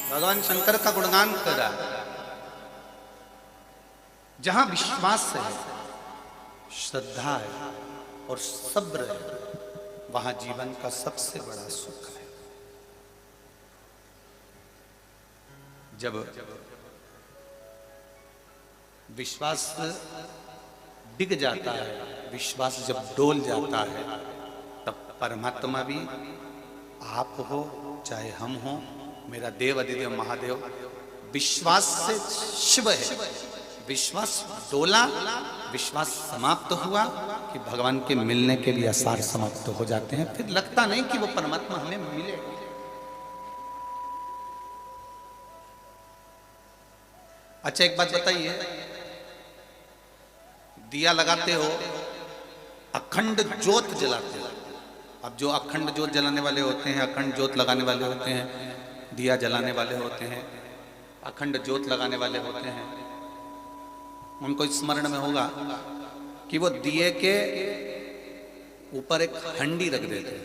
भगवान शंकर का गुणगान कर रहा है। जहां विश्वास है, श्रद्धा है और सब्र है, वहां जीवन का सबसे बड़ा सुख है। जब विश्वास डिग जाता है, विश्वास जब डोल जाता है, तब परमात्मा भी आप हो चाहे हम हो, मेरा देव अधिदेव महादेव विश्वास से शिव है। विश्वास डोला, विश्वास समाप्त हुआ कि भगवान के मिलने के भी आसार समाप्त हो जाते हैं। फिर लगता नहीं कि वो परमात्मा हमें मिले। अच्छा एक बात बताइए, दिया लगाते हो, अखंड ज्योत जलाते हो। अब जो अखंड ज्योत जलाने वाले होते हैं, अखंड ज्योत लगाने वाले होते हैं, दिया जलाने वाले होते हैं, अखंड ज्योत लगाने वाले होते हैं, उनको स्मरण में होगा कि वो दिए के ऊपर एक हंडी रख देते हैं।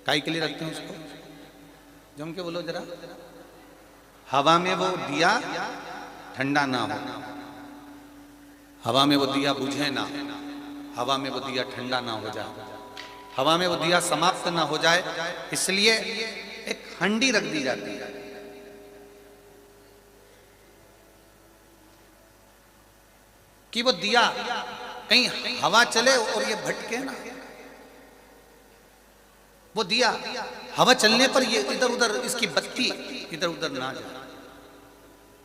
काहे के लिए रखते हैं उसको? जम के बोलो जरा। हवा में वो दिया ठंडा ना हो, हवा में वो दिया बुझे ना, हवा में वो दिया ठंडा ना हो जाए, हवा में वो दिया समाप्त ना हो जाए, इसलिए एक हंडी रख दी जाती है। कि वो दिया कहीं हवा चले और ये भटके ना। वो दिया हवा चलने पर ये इधर उधर, इसकी बत्ती इधर उधर ना जाए,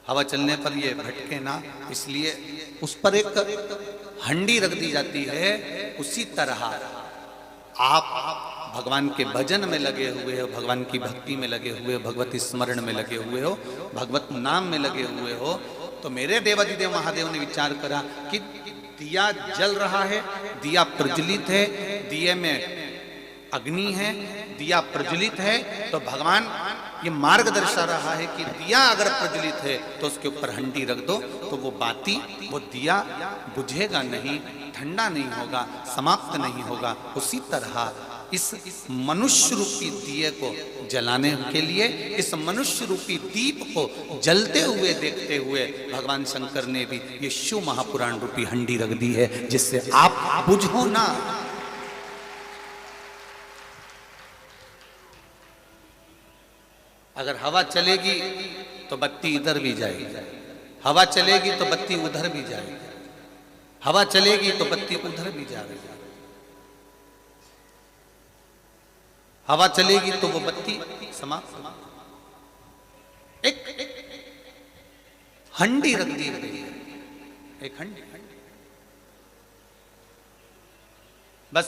हवा चलने पर ये भटके ना, इसलिए उस पर एक हंडी रख दी जाती है। उसी तरह आप भगवान के भजन में लगे हुए हो, भगवान की भक्ति में लगे हुए हो, भगवती स्मरण में लगे हुए हो, भगवत नाम में लगे हुए हो, तो मेरे देवाधिदेव महादेव ने विचार करा कि दिया जल रहा है, दिया प्रज्वलित है, दिए में अग्नि है, दिया प्रज्वलित है, तो भगवान ये मार्ग दर्शा रहा है कि दिया अगर प्रज्वलित है तो उसके ऊपर हंडी रख दो, तो वो बाती, वो दिया बुझेगा नहीं, ठंडा नहीं होगा, समाप्त नहीं होगा। उसी तरह इस मनुष्य रूपी दिए को जलाने के लिए, इस मनुष्य रूपी दीप को जलते हुए देखते हुए भगवान शंकर ने भी ये शिव महापुराण रूपी हंडी रख दी है, जिससे आप बुझो ना। अगर हवा चलेगी तो बत्ती इधर भी जाएगी, हवा चलेगी तो बत्ती उधर भी जाएगी, हवा चलेगी तो बत्ती उधर भी जाएगी, हवा चलेगी तो वो बत्ती समाप्त। एक हंडी रख दी गई है, एक हंडी। बस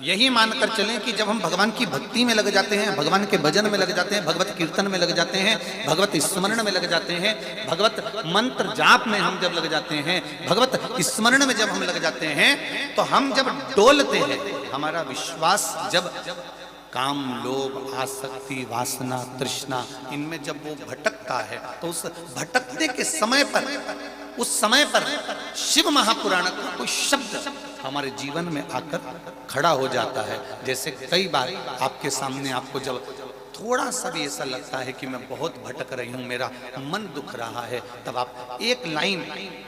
यही मानकर चलें कि जब हम भगवान की भक्ति में लग जाते हैं, भगवान के भजन में लग जाते हैं, भगवत कीर्तन में लग जाते हैं, भगवत स्मरण में लग जाते हैं, भगवत मंत्र जाप में हम जब लग जाते हैं, भगवत स्मरण में जब हम लग जाते हैं, तो हम जब डोलते हैं, हमारा विश्वास जब काम, लोभ, आसक्ति, वासना, तृष्णा, इनमें जब वो भटकता है, तो उस भटकने के समय पर, उस समय पर शिव महापुराण का कोई शब्द हमारे जीवन में आकर खड़ा हो जाता है। जैसे कई बार आपके सामने आपको जब थोड़ा सा भी ऐसा लगता है कि मैं बहुत भटक रही हूं, मेरा मन दुख रहा है, तब आप एक लाइन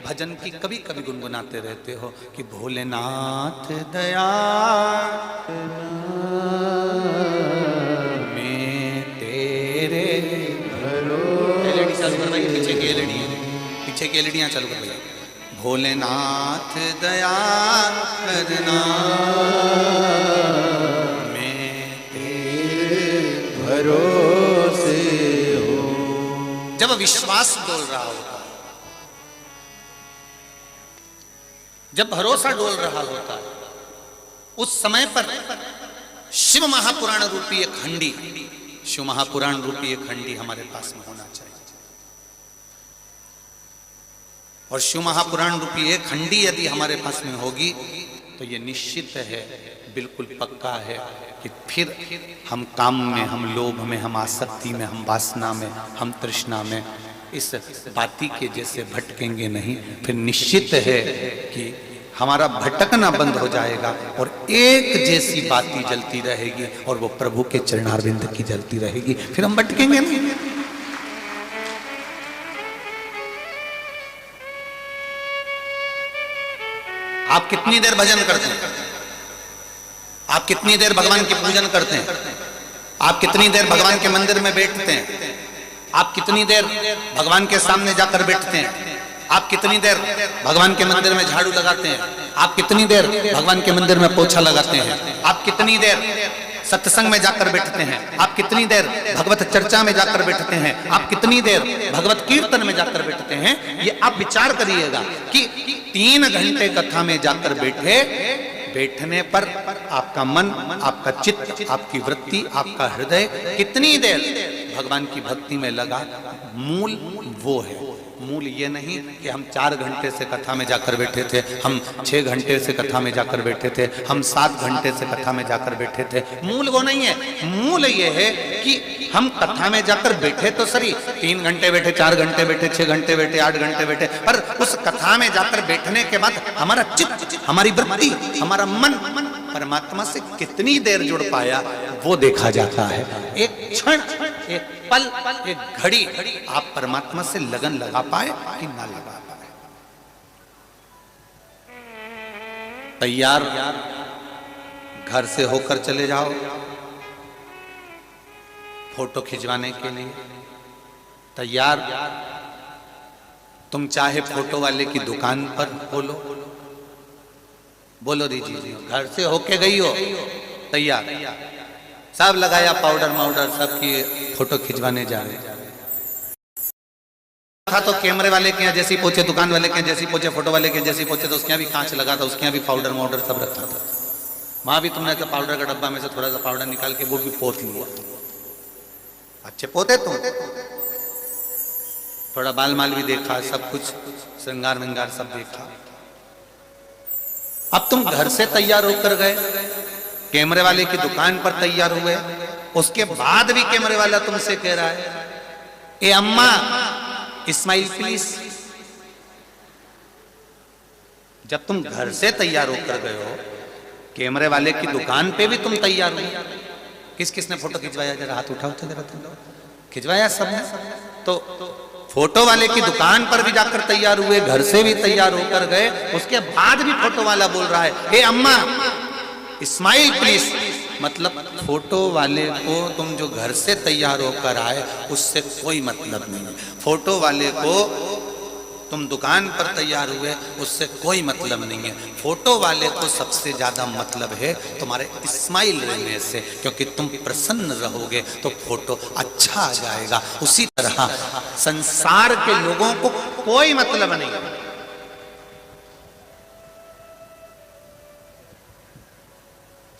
भजन की कभी कभी गुनगुनाते रहते हो कि भोलेनाथ दया मैं तेरे भरोसे। एलईडी चालू करवाइए, पीछे की एलईडी, पीछे की एलईडियां चालू करवाइए। भोलेनाथ दया करना मैं तेरे भरोसे हो। जब विश्वास डोल रहा होता है, जब भरोसा डोल रहा होता है, उस समय पर शिव महापुराण रूपी एक हंडी, शिव महापुराण रूपी एक हंडी हमारे पास में होना चाहिए। और शिव महापुराण रूपी एक हंडी यदि हमारे पास में होगी तो ये निश्चित है, बिल्कुल पक्का है कि फिर हम काम में, हम लोभ में, हम आसक्ति में, हम वासना में, हम तृष्णा में इस बाती के जैसे भटकेंगे नहीं। फिर निश्चित है कि हमारा भटकना बंद हो जाएगा और एक जैसी बाती जलती रहेगी और वो प्रभु के चरणारविंद की जलती रहेगी, फिर हम भटकेंगे नहीं। आप कितनी देर भजन करते हैं? आप कितनी देर भगवान की पूजन करते हैं? आप कितनी देर भगवान के मंदिर में बैठते हैं? आप कितनी देर भगवान के सामने जाकर बैठते हैं? आप कितनी देर भगवान के मंदिर में झाड़ू लगाते हैं? आप कितनी देर भगवान के मंदिर में पोछा लगाते हैं? आप कितनी देर सत्संग में जाकर बैठते हैं? आप कितनी देर भगवत चर्चा में जाकर बैठते हैं? आप कितनी देर भगवत कीर्तन में जाकर बैठते हैं? ये आप विचार करिएगा कि 3 घंटे कथा में जाकर बैठने पर आपका मन, आपका चित्त, आपकी वृत्ति, आपका हृदय कितनी देर भगवान की भक्ति में लगा, मूल वो है। मूल ये नहीं कि हम 4 घंटे से कथा में जाकर बैठे थे, हम 6 घंटे से कथा में जाकर बैठे थे, हम 7 घंटे से कथा में जाकर बैठे थे। मूल वो नहीं है। मूल ये है कि हम कथा में जाकर बैठे तो सही, 3 घंटे बैठे, 4 घंटे बैठे, 6 घंटे बैठे, 8 घंटे बैठे, पर उस कथा में जाकर बैठने के बाद हमारा चित्त, हमारी वृत्ति, हमारा मन परमात्मा से कितनी देर जुड़ पाया, वो देखा जाता है। एक क्षण, एक पल, एक घड़ी आप परमात्मा से लगन लगा पाए कि ना लगा पाए। तैयार घर से होकर चले जाओ फोटो खिंचवाने के लिए। तैयार तुम चाहे फोटो वाले की दुकान पर बोलो दीजिए जी, घर से होके गई हो, तैयार, सब लगाया पाउडर माउडर, सब की फोटो खिंचवाने जा रहे था। तो कैमरे वाले के यहाँ जैसी पहुंचे, दुकान वाले के यहाँ जैसी पहुंचे, फोटो वाले के जैसी पहुंचे, तो उसके यहाँ भी कांच लगा था, उसके यहाँ भी पाउडर माउडर सब रखा था। वहां भी तुमने तो पाउडर का डब्बा में से थोड़ा सा पाउडर निकाल के वो भी पोत लिया। अच्छे पोते तुम, थोड़ा बाल माल भी देखा, सब कुछ श्रृंगार विंगार सब देखा। अब तुम घर से तैयार होकर गए, कैमरे वाले की दुकान पर तैयार हुए, उसके बाद भी कैमरे वाला तुमसे कह रहा है, ए अम्मा स्माइल प्लीज। जब तुम घर से तैयार होकर गए हो, कैमरे वाले की दुकान पे भी तुम तैयार हुए। किस किसने फोटो खिंचवाया? जरा हाथ उठाओ तो जरा, तुम खिंचवाया सबने। तो फोटो वाले की दुकान पर भी जाकर तैयार हुए, घर से भी तैयार होकर गए, उसके बाद भी फोटो वाला बोल रहा है, हे अम्मा स्माइल प्लीज। मतलब फोटो वाले को तुम जो घर से तैयार होकर आए उससे कोई मतलब नहीं है। फोटो वाले को तुम दुकान पर तैयार हुए उससे कोई मतलब नहीं है। फोटो वाले को सबसे ज्यादा मतलब है तुम्हारे स्माइल रहने से, क्योंकि तुम प्रसन्न रहोगे तो फोटो अच्छा आ जाएगा। उसी तरह संसार के लोगों को कोई मतलब नहीं है।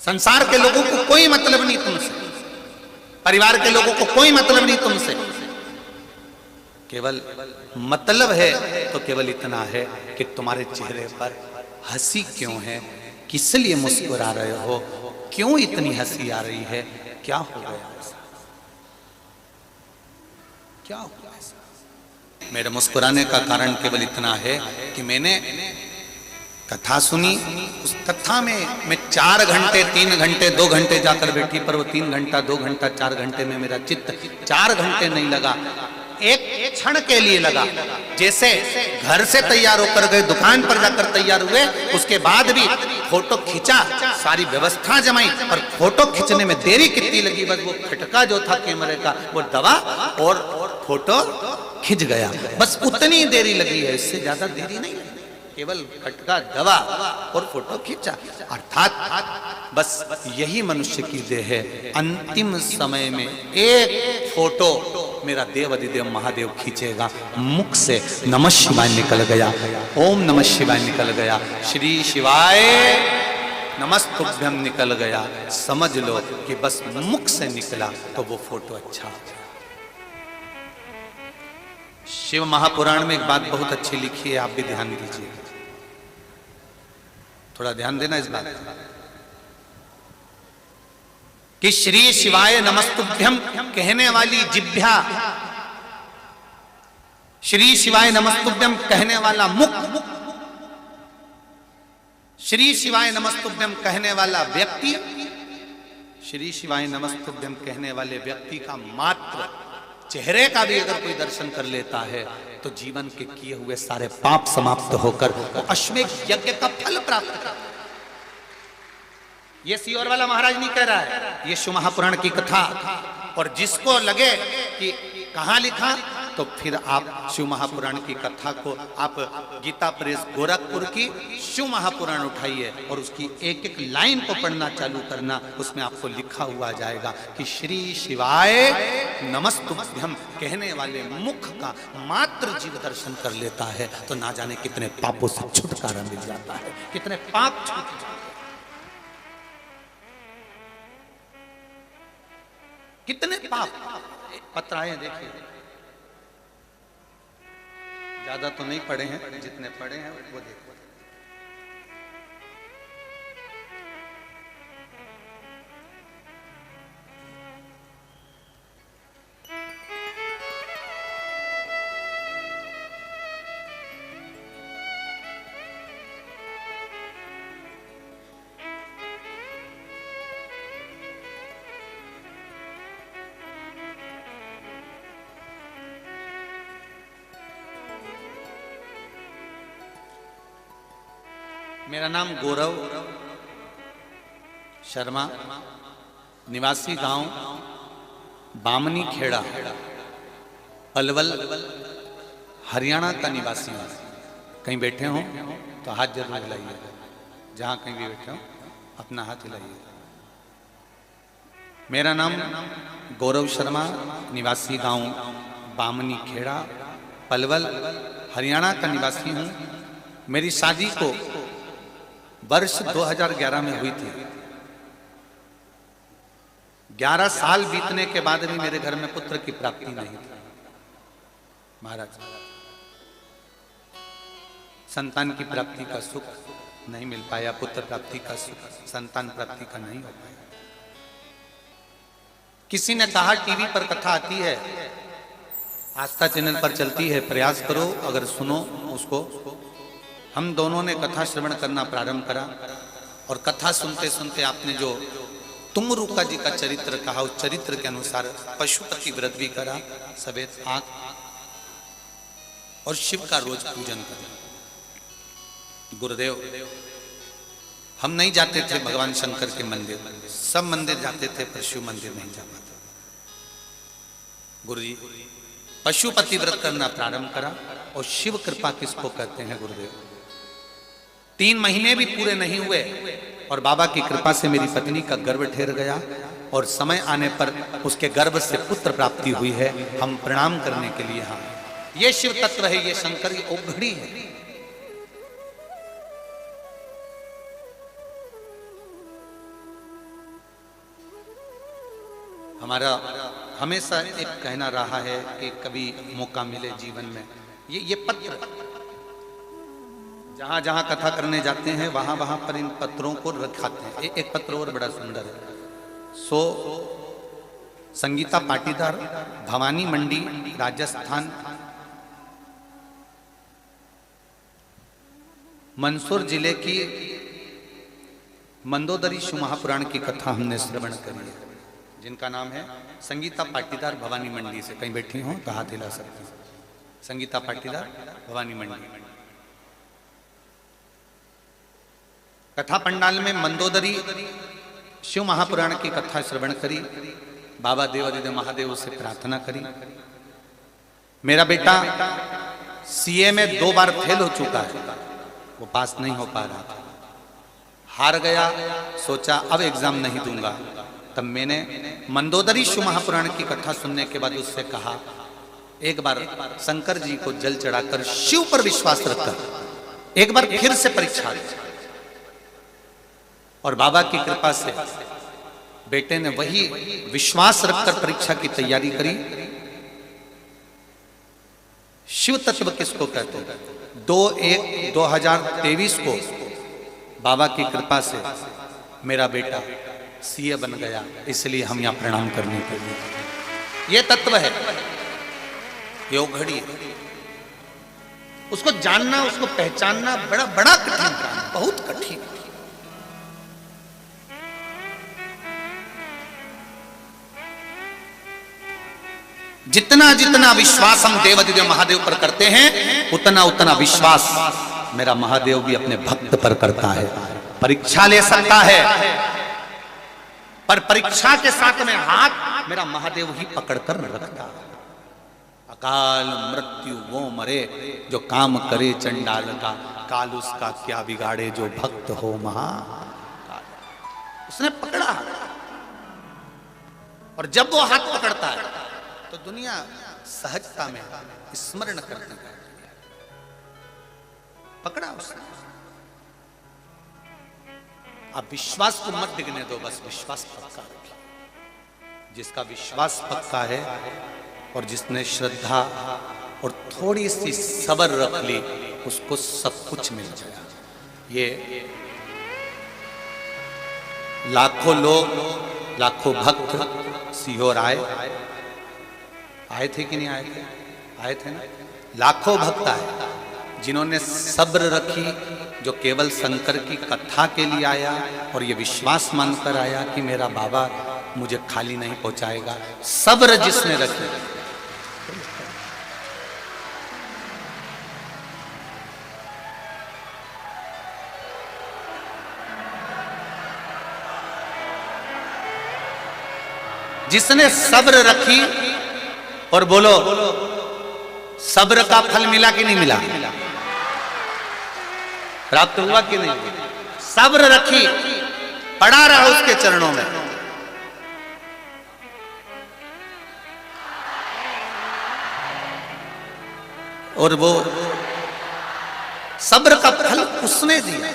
संसार के लोगों को कोई मतलब नहीं तुमसे, परिवार के लोगों को कोई मतलब नहीं तुमसे। केवल मतलब है तो केवल इतना है कि तुम्हारे चेहरे पर हंसी क्यों है, किस लिए मुस्कुरा रहे हो, क्यों इतनी हंसी आ रही है, क्या हो गया ऐसा, क्या हो गया ऐसा। मेरे मुस्कुराने का कारण केवल इतना है कि मैंने कथा सुनी, उस कथा में मैं 4 घंटे 3 घंटे 2 घंटे जाकर बैठी, पर वो 3 घंटा 2 घंटा 4 घंटे में मेरा चित्त 4 घंटे नहीं लगा, एक क्षण के लिए लगा। जैसे घर से तैयार होकर गए, दुकान पर जाकर तैयार हुए, उसके बाद भी फोटो खींचा, सारी व्यवस्था जमाई, पर फोटो खींचने में देरी कितनी लगी, बस वो खटका जो था कैमरे का वो दबा और फोटो खिंच गया, बस उतनी देरी लगी है, इससे ज्यादा देरी नहीं लगी। केवल खटका दबा और फोटो खींचा। अर्थात बस यही मनुष्य की देह है। अंतिम समय में एक फोटो मेरा देव अधिदेव महादेव खींचेगा, मुख से नमः शिवाय निकल गया, ओम नमः शिवाय निकल गया, श्री शिवाय नमस्तुभ्यम निकल गया, समझ लो कि बस मुख से निकला तो वो फोटो अच्छा हो गया। शिव महापुराण में एक बात बहुत अच्छी लिखी है, आप भी ध्यान दीजिए, थोड़ा ध्यान देना इस बात कि श्री शिवाय नमस्तुभ्यम कहने वाली जिह्वा, श्री शिवाय नमस्तुभ्यम कहने वाला मुख, श्री शिवाय नमस्तुभ्यम कहने वाला व्यक्ति, श्री शिवाय नमस्तुभ्यम कहने वाले व्यक्ति का मात्र चेहरे का भी अगर कोई दर्शन कर लेता है तो जीवन के किए हुए सारे पाप समाप्त होकर वो अश्वमेध यज्ञ का फल प्राप्त करता है। ये सीओर वाला महाराज नहीं कह रहा है, ये शिव महापुराण की कथा। और जिसको लगे कि कहां लिखा, तो फिर आप शिव महापुराण की कथा को आप गीता प्रेस गोरखपुर की शिव महापुराण उठाइए और उसकी एक एक लाइन को पढ़ना चालू करना, उसमें आपको लिखा हुआ जाएगा कि श्री शिवाय नमस्तुभ्यम कहने वाले मुख का मात्र जीव दर्शन कर लेता है तो ना जाने कितने पापों से छुटकारा मिल जाता है, कितने पाप छूट जाते हैं, कितने पाप। पत्राएं देखिए, ज्यादा तो नहीं पढ़े हैं, जितने पढ़े हैं वो देखो। मेरा नाम गौरव शर्मा, निवासी गांव बामनी खेड़ा, पलवल, हरियाणा का निवासी हूँ। कहीं बैठे हो तो हाथ जरूर हिलाइए, जहाँ कहीं भी बैठे हो अपना हाथ हिलाइए। मेरा नाम गौरव शर्मा, निवासी गांव बामनी खेड़ा, पलवल, हरियाणा का निवासी हूँ। मेरी शादी को वर्ष 2011 में हुई थी। 11 साल बीतने के बाद भी मेरे घर में पुत्र की प्राप्ति नहीं थी। महाराज, संतान की प्राप्ति का सुख नहीं मिल पाया, पुत्र प्राप्ति का सुख, संतान प्राप्ति का नहीं हो पाया। किसी ने कहा टीवी पर कथा आती है, आस्था चैनल पर चलती है, प्रयास करो, अगर सुनो उसको। हम दोनों ने कथा श्रवण करना प्रारंभ करा और कथा सुनते सुनते आपने जो तुंगरुका जी का चरित्र कहा, उस चरित्र के अनुसार पशुपति व्रत भी करा, सफेद आंख, और शिव का रोज पूजन करा। गुरुदेव, हम नहीं जाते थे भगवान शंकर के मंदिर, सब मंदिर जाते थे पर शिव मंदिर नहीं जा पाते। गुरुजी, पशुपति व्रत करना प्रारंभ करा। और शिव कृपा किसको कहते हैं गुरुदेव? 3 महीने भी पूरे नहीं हुए और बाबा की कृपा से मेरी पत्नी का गर्भ ठहर गया और समय आने पर उसके गर्भ से पुत्र प्राप्ति हुई है। हम प्रणाम करने के लिए, हाँ, ये शिव तत्व है, ये शंकर की औघड़ी है। हमारा हमेशा एक कहना रहा है कि कभी मौका मिले जीवन में, ये पत्र, जहां जहां कथा करने जाते हैं वहां वहां पर इन पत्रों को रखाते हैं। एक पत्र और बड़ा सुंदर है। सो संगीता पाटीदार, भवानी मंडी, राजस्थान, मंदसौर जिले की मंदोदरी शिव महापुराण की कथा हमने श्रवण करी है, जिनका नाम है संगीता पाटीदार, भवानी मंडी से। कहीं बैठी हो तो हाथ हिला सकती हैं। संगीता पाटीदार, भवानी मंडी। कथा पंडाल में मंदोदरी शिव महापुराण की कथा श्रवण करी, बाबा देवादिदेव महादेव से प्रार्थना करी। मेरा बेटा सीए में 2 बार फेल हो चुका है, वो पास नहीं हो पा रहा था, हार गया। सोचा अब एग्जाम नहीं दूंगा। तब मैंने मंदोदरी शिव महापुराण की कथा सुनने के बाद उससे कहा, एक बार शंकर जी को जल चढ़ाकर शिव पर विश्वास रखकर एक बार फिर से परीक्षा दी। और बाबा की कृपा से बेटे ने वही विश्वास रखकर परीक्षा की तैयारी करी। शिव तत्व किसको कहते हैं? 2/1/2023 को बाबा की कृपा से मेरा बेटा सीए बन गया, इसलिए हम यहां प्रणाम करने के लिए। ये तत्व है, ये घड़ी है। उसको जानना, उसको पहचानना बड़ा बड़ा कठिन काम, बहुत कठिन। जितना जितना विश्वास हम देवाधिदेव महादेव पर करते हैं, उतना उतना विश्वास मेरा महादेव भी अपने भक्त पर करता है। परीक्षा ले सकता है, पर परीक्षा के साथ में हाथ मेरा महादेव ही पकड़कर रखता है। अकाल मृत्यु वो मरे जो काम करे चंडाल का, काल उसका क्या बिगाड़े जो भक्त हो महाकाल। उसने पकड़ा, और जब वो हाथ पकड़ता है तो दुनिया सहजता में स्मरण करती है। पकड़ा उसने। अब विश्वास को मत डिगने दो, बस विश्वास पक्का रखिए। जिसका विश्वास पक्का है और जिसने श्रद्धा और थोड़ी सी सब्र रख ली, उसको सब कुछ मिल जाएगा। ये लाखों लोग, लाखों भक्त सीहोर आए थे कि नहीं आए थे? आए थे ना। लाखों भक्त आए जिन्होंने सब्र रखी, जो केवल शंकर की कथा के लिए आया और ये विश्वास मानकर आया कि मेरा बाबा मुझे खाली नहीं पहुंचाएगा। सब्र जिसने रखी, जिसने सब्र रखी, और बोलो सब्र का फल मिला कि नहीं मिला? प्राप्त हुआ कि नहीं? सब्र रखी, पड़ा रहा उसके चरणों में। और वो सब्र का फल उसने दिया,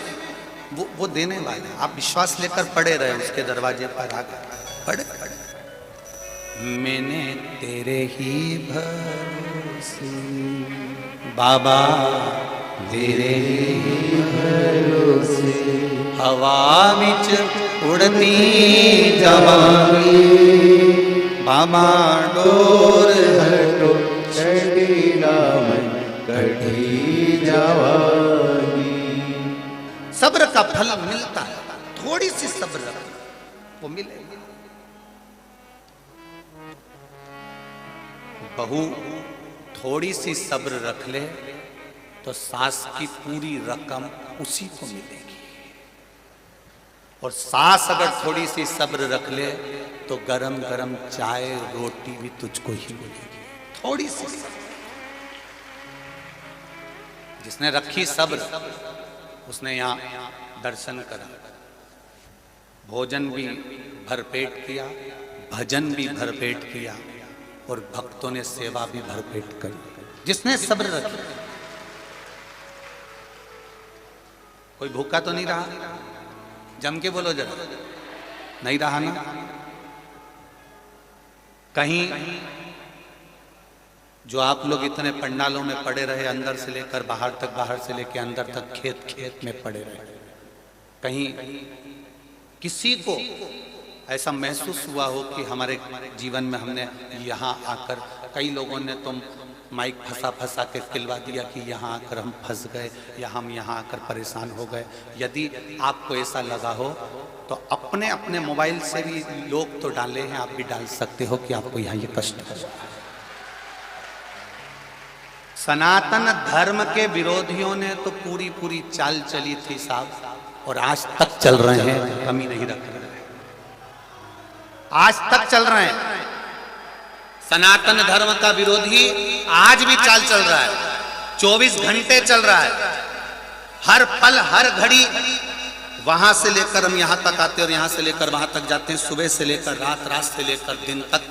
वो देने वाले। आप विश्वास लेकर पड़े रहे उसके दरवाजे पर आकर, पड़े। मैंने तेरे ही भरोसे बाबा, तेरे ही भरोसे हवा विच उड़ती जावांगी, बाबा डोर हटो छड़ी नाम कढ़ी जावांगी। सब्र का फल मिलता है, थोड़ी सी सब्र वो मिलेगी। बहू थोड़ी सी सब्र रख ले तो सास की पूरी रकम उसी को मिलेगी, और सास अगर थोड़ी सी सब्र रख ले तो गरम गरम चाय रोटी भी तुझको ही मिलेगी। थोड़ी सी सब्र। जिसने रखी सब्र, उसने यहाँ दर्शन करा, भोजन भी भरपेट किया, भजन भी भरपेट किया, और भक्तों ने सेवा भी भरपेट करी। जिसने सब्र रखी, कोई भूखा तो नहीं रहा? जम के बोलो जरा, नहीं रहा ना? कहीं जो आप लोग इतने पंडालों में पड़े रहे, अंदर से लेकर बाहर तक, बाहर से लेकर अंदर तक, खेत खेत में पड़े रहे, कहीं किसी को ऐसा महसूस हुआ हो कि हमारे जीवन में हमने यहाँ आकर, कई लोगों ने तो माइक फंसा के खिलवा दिया कि यहाँ आकर हम फंस गए या हम यहाँ आकर परेशान हो गए। यदि आपको ऐसा लगा हो तो अपने अपने मोबाइल से भी लोग तो डाले हैं, आप भी डाल सकते हो कि आपको यहाँ ये कष्ट है। सनातन धर्म के विरोधियों ने तो पूरी पूरी चाल चली थी साहब, और आज तक चल रहे हैं, कमी नहीं रख रहे, आज तक चल रहे हैं। सनातन धर्म का विरोधी आज भी चाल चल रहा है, 24 घंटे चल रहा है, हर पल हर घड़ी। वहां से लेकर हम यहाँ तक आते हैं और यहाँ से लेकर वहां तक जाते हैं, सुबह से लेकर रात, रात से लेकर दिन तक,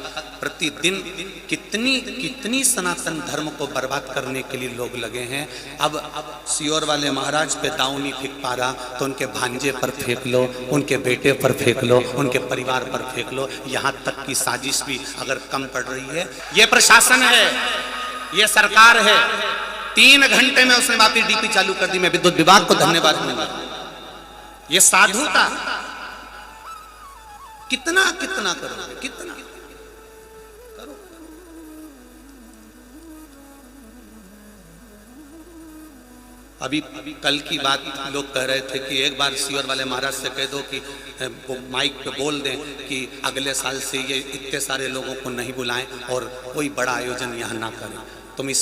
प्रतिदिन कितनी सनातन धर्म को बर्बाद करने के लिए लोग लगे हैं। अब सीहोर वाले महाराज पे दांव नहीं फेंक पा रहा तो उनके भांजे पर फेंक लो, उनके बेटे पर फेंक लो, उनके परिवार पर फेंक लो। यहाँ तक की साजिश भी अगर कम पड़ रही है, ये प्रशासन है, ये सरकार है। 3 घंटे में उसने वापस डीपी चालू कर दी। मैं विद्युत विभाग को धन्यवाद दूंगा। ये साधुता कितना कितना करो, कितना करो। अभी कल की बात लोग कह रहे थे कि एक बार सीवर वाले महाराज से कह दो कि वो माइक पे बोल दें कि अगले साल से ये इतने सारे लोगों को नहीं बुलाएं और कोई बड़ा आयोजन यहाँ ना करें। तुम इस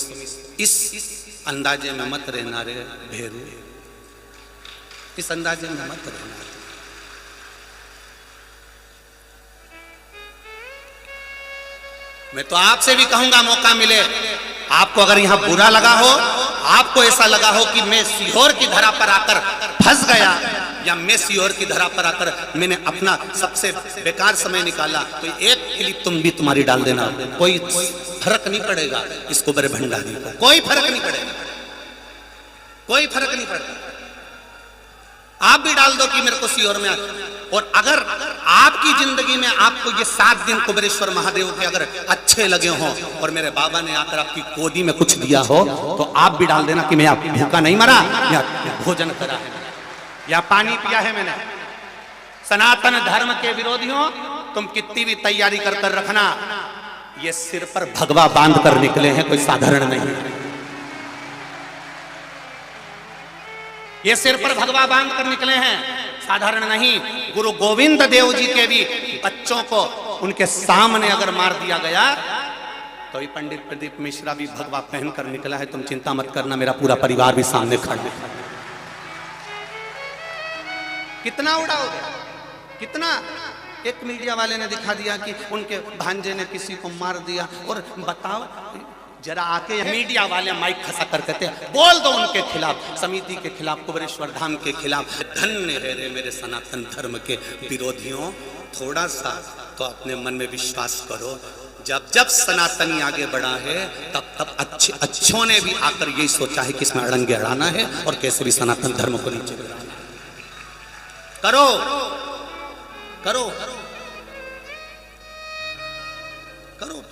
अंदाजे में मत रहना रे भेरू, इस अंदाजे में मत रहना। मैं तो आपसे भी कहूंगा मौका मिले, आपको अगर यहां बुरा लगा हो, आपको ऐसा लगा हो कि मैं सीहोर की धरा पर आकर फंस गया या मैं सीहोर की धरा पर आकर मैंने अपना सबसे बेकार समय निकाला, तो एक क्लिप तुम भी तुम्हारी डाल देना, कोई फर्क नहीं पड़ेगा इस कुबेर भंडारी को, कोई फर्क नहीं पड़ेगा, कोई फर्क नहीं पड़ता। आप भी डाल दो कि मेरे को सीहोर में और अगर आपकी जिंदगी में आपको ये 7 दिन कुबेरेश्वर महादेव के अगर अच्छे लगे हों और मेरे बाबा ने आकर आपकी गोदी में कुछ दिया हो, तो आप भी डाल देना कि मैं भूखा नहीं मरा, या भोजन करा है, या पानी पिया है मैंने। सनातन धर्म के विरोधियों, तुम कितनी भी तैयारी कर कर रखना, ये सिर पर भगवा बांध कर निकले हैं, कोई साधारण नहीं। ये सिर पर भगवा बांध कर निकले हैं, साधारण नहीं। गुरु गोविंद देव जी के भी बच्चों को उनके सामने अगर मार दिया गया, तो ये पंडित प्रदीप मिश्रा भी भगवा पहनकर निकला है। तुम चिंता मत करना, मेरा पूरा परिवार भी सामने खड़ा है। कितना उड़ाओगे, कितना? एक मीडिया वाले ने दिखा दिया कि उनके भांजे ने किसी को मार दिया, और बताओ जरा आके मीडिया वाले माइक खसा कर कहते बोल दो उनके खिलाफ, समिति के खिलाफ, कुबेरेश्वर धाम के खिलाफ। धन्य है रे मेरे सनातन धर्म के विरोधियों, थोड़ा सा तो अपने मन में विश्वास करो। जब जब सनातनी आगे बढ़ा है, तब तब अच्छों ने भी आकर यही सोचा है कि इसमें अड़ंगे अड़ाना है और कैसे भी सनातन धर्म को नीचे गिराना। करो करो करो।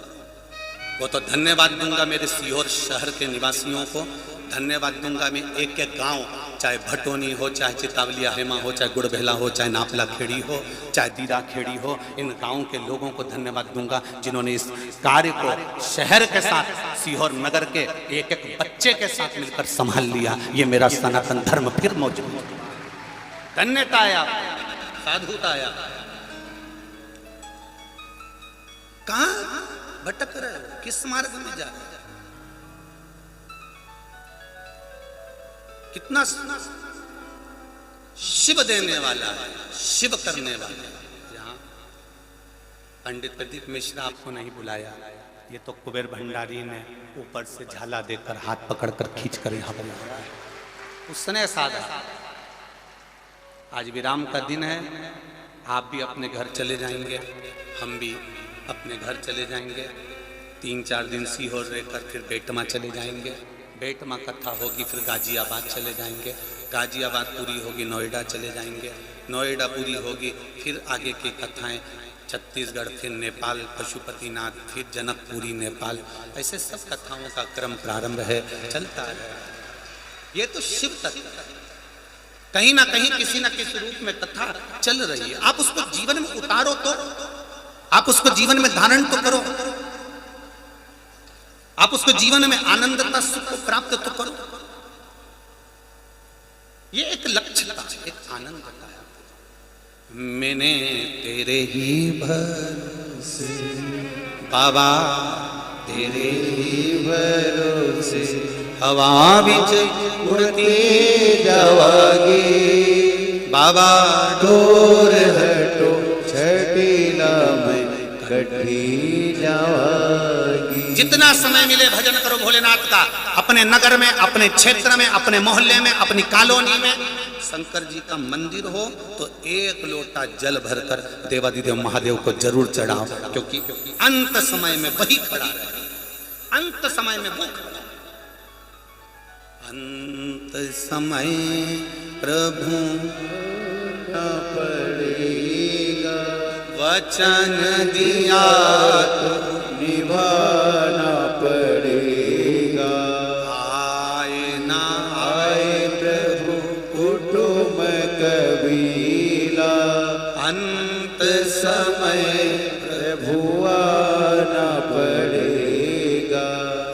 वो तो धन्यवाद दूंगा मेरे सीहोर शहर के निवासियों को, धन्यवाद दूंगा मैं एक एक गांव, चाहे भटोनी हो, चाहे चितावलिया हेमा हो, चाहे गुड़बेला हो, चाहे नापला खेड़ी हो, चाहे दीरा खेड़ी हो, इन गांवों के लोगों को धन्यवाद दूंगा जिन्होंने इस कार्य को शहर के साथ, सीहोर नगर के एक एक बच्चे के साथ मिलकर संभाल लिया। ये मेरा सनातन धर्म फिर मौजूद है। धन्यता आया, साधुता आया। कहां भटक रहे हो, किस मार्ग में जा रहे हो? कितना शिव देने वाला है, शिव करने वाला है। यहाँ पंडित प्रदीप मिश्रा आपको नहीं बुलाया, ये तो कुबेर भंडारी ने ऊपर से झाला देकर हाथ पकड़कर खींचकर यहाँ बुलाया, उसने साधा। आज विराम का दिन है, आप भी अपने घर चले जाएंगे, हम भी अपने घर चले जाएंगे। 3-4 दिन सीहोर रहकर फिर बेटमा चले जाएंगे, बेटमा कथा होगी, फिर गाजियाबाद चले जाएंगे, गाजियाबाद पूरी होगी नोएडा चले जाएंगे, नोएडा पूरी होगी फिर आगे की कथाएं छत्तीसगढ़, फिर नेपाल पशुपतिनाथ, फिर जनकपुरी नेपाल, ऐसे सब कथाओं का क्रम प्रारंभ है, चलता है। ये तो शिव तत्व कहीं ना कहीं किसी न किसी रूप में कथा चल रही है। आप उसको जीवन में उतारो, तो आप उसको जीवन में धारण तो करो, आप उसको जीवन में आनंदता सुख को प्राप्त तो करो। ये एक लक्ष्य था, एक आनंद था। मैंने तेरे ही भरोसे बाबा, तेरे ही भरोसे हवा बिच उड़ती जावागी बाबा, डोर हटो छटीला में कटी जावागी। जितना समय मिले भजन करो भोलेनाथ का, अपने नगर में, अपने क्षेत्र में, अपने मोहल्ले में, अपनी कॉलोनी में शंकर जी का मंदिर हो तो एक लोटा जल भरकर देवादिदेव महादेव को जरूर चढ़ाओ, क्योंकि अंत समय में वही खड़ा है, अंत समय में वो खड़ा। अंत समय प्रभु न पड़ेगा, वचन दिया तो निभाना पड़ेगा। आए ना आए प्रभु कुटुंब कबीला, अंत समय प्रभु आना पड़ेगा,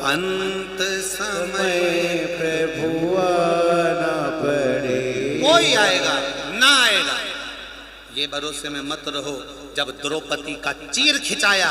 अंत समय प्रभु आना कोई आएगा ना आएगा, ये भरोसे में मत रहो। जब द्रौपदी का चीर खिंचाया,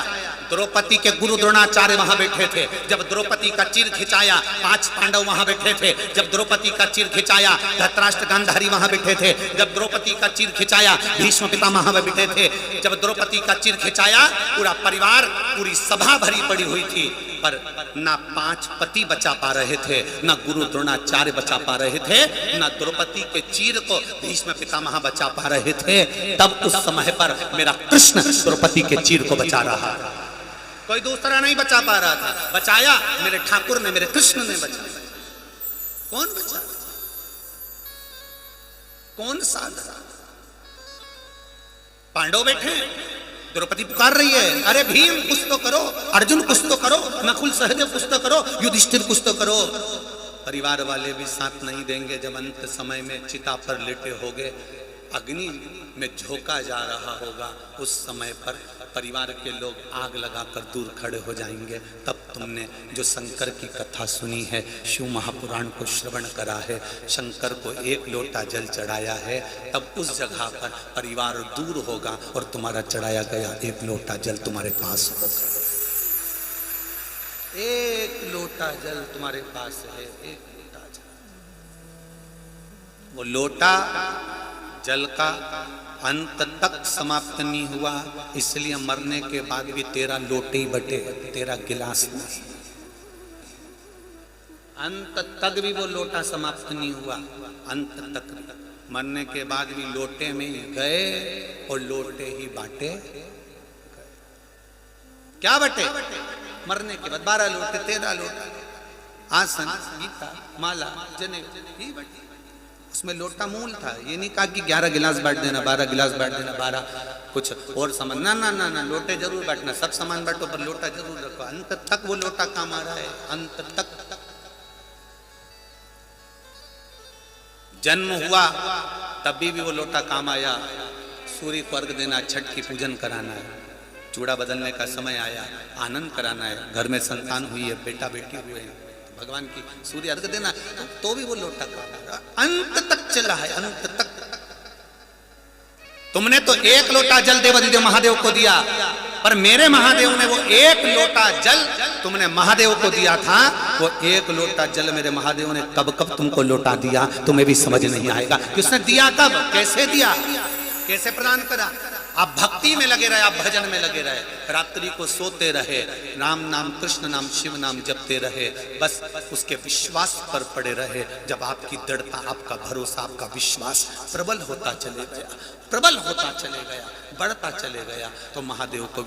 द्रौपदी के गुरु द्रोणाचार्य वहां बैठे थे, जब द्रौपदी का चीर खिंचाया 5 पांडव वहां बैठे थे, जब द्रौपदी का चीर खिंचाया धृतराष्ट्र गांधारी वहां बैठे थे, जब द्रौपदी का चीर खिंचाया भीष्म पितामह वहां बैठे थे, जब द्रौपदी का चीर खिंचाया पूरा परिवार, पूरी सभा भरी पड़ी हुई थी, पर ना 5 पति बचा पा रहे थे, ना गुरु द्रोणाचार्य बचा पा रहे थे, ना द्रौपदी के चीर को भीष्म पितामह बचा पा रहे थे। तब उस समय पर मेरा कृष्ण द्रौपदी के चीर को बचा रहा था, कोई दूसरा नहीं बचा पा रहा था। बचाया मेरे ठाकुर ने, मेरे कृष्ण ने बचाया। कौन बचा, कौन साधा? पांडव बैठे, द्रौपदी पुकार रही है, अरे भीम कुछ तो करो, अर्जुन कुछ तो करो, नकुल सहदेव कुछ तो करो, युधिष्ठिर कुछ तो करो। परिवार वाले भी साथ नहीं देंगे। जब अंत समय में चिता पर लेटे होगे, अग्नि में झोंका जा रहा होगा, उस समय पर परिवार के लोग आग लगाकर दूर खड़े हो जाएंगे। तब तुमने जो शंकर की कथा सुनी है, शिव महापुराण को श्रवण करा है, शंकर को 1 लोटा जल चढ़ाया है, तब उस जगह पर परिवार दूर होगा और तुम्हारा चढ़ाया गया 1 लोटा जल तुम्हारे पास होगा। 1 लोटा जल तुम्हारे पास है, 1 लोटा जल। वो लोटा जल का अंत तक समाप्त नहीं हुआ, इसलिए मरने के बाद भी तेरा लोटे ही बटे, तेरा गिलास नहीं। अंत तक भी वो लोटा समाप्त नहीं हुआ, अंत तक मरने के बाद भी लोटे में ही गए और लोटे ही बांटे। क्या बटे? मरने के बाद 12 लोटे, 13 लोटा, आसन, गीता, माला, जनेऊ ही बटे। उसमें लोटा मूल था। ये नहीं कहा कि 11 गिलास बांट देना, 12 गिलास बांट देना, 12 कुछ और सामान, ना ना ना ना, लोटे जरूर बांटना, सब सामान बांटो पर लोटा जरूर रखो। अंत तक वो लोटा काम आ रहा है, अंत तक। जन्म हुआ तभी भी वो लोटा काम आया, सूर्य को अर्घ देना, छठ की पूजन कराना है, चूड़ा बदलने का समय आया, आनंद कराना है, घर में संतान हुई है, बेटा बेटी हुए हैं, भगवान की सूर्य अर्घ देना, तो भी वो लोटा का अंत तक चला है, अंत तक। तुमने तो 1 लोटा जल देवादिदेव महादेव को दिया, पर मेरे महादेव ने वो 1 लोटा जल तुमने महादेव को दिया था, वो 1 लोटा जल मेरे महादेव ने कब कब तुमको लौटा दिया, तुम्हें भी समझ नहीं आएगा कि उसने दिया कब, कैसे दिया, कैसे प्रदान करा। आप भक्ति में लगे रहे, आप भजन में लगे रहे, रात्रि को सोते रहे, राम नाम, कृष्ण नाम, शिव नाम जपते रहे, बस उसके विश्वास पर पड़े रहे। जब आपकी दृढ़ता, आपका भरोसा, आपका विश्वास प्रबल होता चले गया, प्रबल होता चले गया, बढ़ता चले गया, तो महादेव को